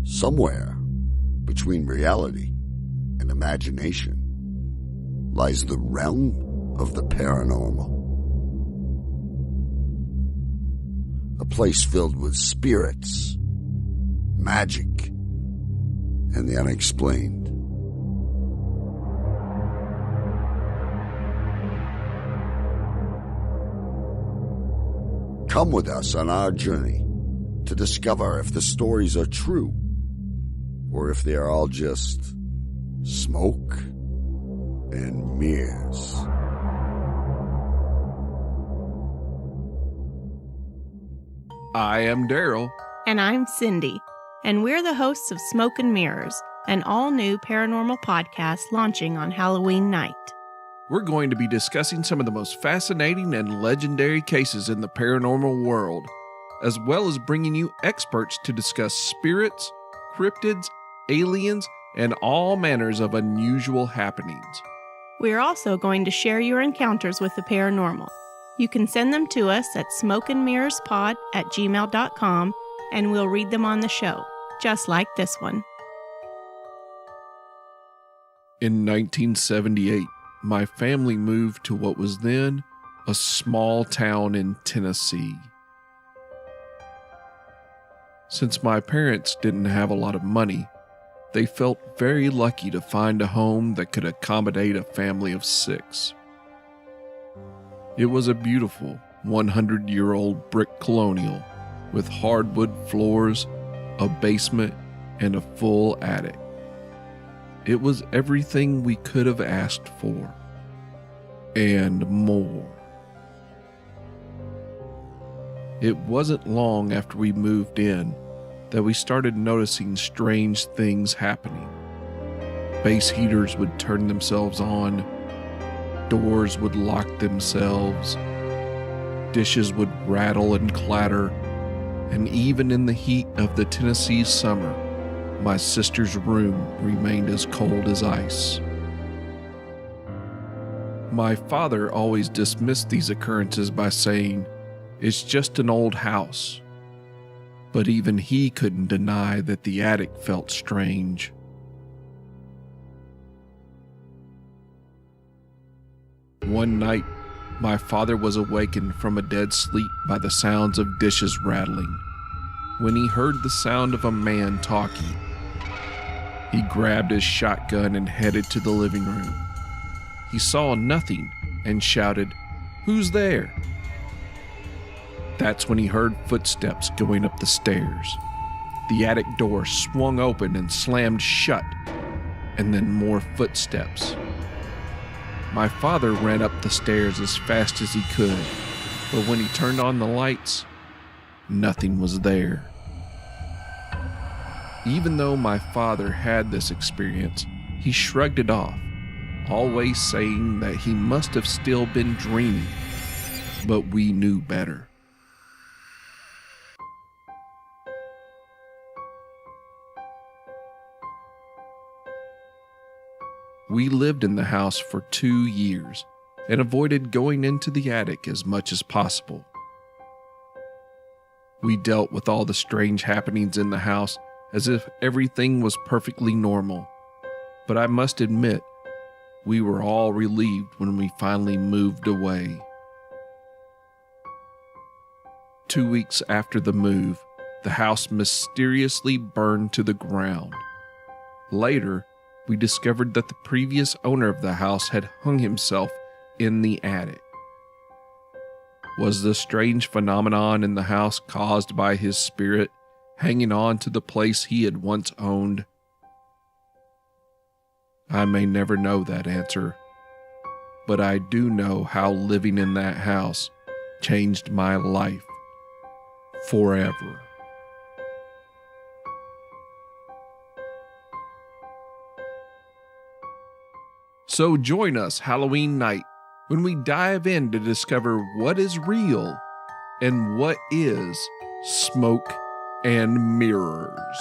Somewhere between reality and imagination lies the realm of the paranormal. A place filled with spirits, magic, and the unexplained. Come with us on our journey to discover if the stories are true or if they are all just smoke and mirrors. I am Daryl. And I'm Cindy, and we're the hosts of Smoke and Mirrors, an all-new paranormal podcast launching on Halloween night. We're going to be discussing some of the most fascinating and legendary cases in the paranormal world, as well as bringing you experts to discuss spirits, cryptids, aliens, and all manners of unusual happenings. We're also going to share your encounters with the paranormal. You can send them to us at smokeandmirrorspod@gmail.com, and we'll read them on the show, just like this one. In 1978, my family moved to what was then a small town in Tennessee. Since my parents didn't have a lot of money, they felt very lucky to find a home that could accommodate a family of 6. It was a beautiful 100-year-old brick colonial with hardwood floors, a basement, and a full attic. It was everything we could have asked for, and more. It wasn't long after we moved in that we started noticing strange things happening. Base heaters would turn themselves on, doors would lock themselves, dishes would rattle and clatter, and even in the heat of the Tennessee summer, my sister's room remained as cold as ice. My father always dismissed these occurrences by saying, "It's just an old house." But even he couldn't deny that the attic felt strange. One night, my father was awakened from a dead sleep by the sounds of dishes rattling. When he heard the sound of a man talking, he grabbed his shotgun and headed to the living room. He saw nothing and shouted, "Who's there?" That's when he heard footsteps going up the stairs. The attic door swung open and slammed shut, and then more footsteps. My father ran up the stairs as fast as he could, but when he turned on the lights, nothing was there. Even though my father had this experience, he shrugged it off, always saying that he must have still been dreaming, but we knew better. We lived in the house for 2 years and avoided going into the attic as much as possible. We dealt with all the strange happenings in the house as if everything was perfectly normal, but I must admit, we were all relieved when we finally moved away. 2 weeks after the move, the house mysteriously burned to the ground. Later, we discovered that the previous owner of the house had hung himself in the attic. Was the strange phenomenon in the house caused by his spirit hanging on to the place he had once owned? I may never know that answer, but I do know how living in that house changed my life forever. So join us Halloween night when we dive in to discover what is real and what is smoke and mirrors.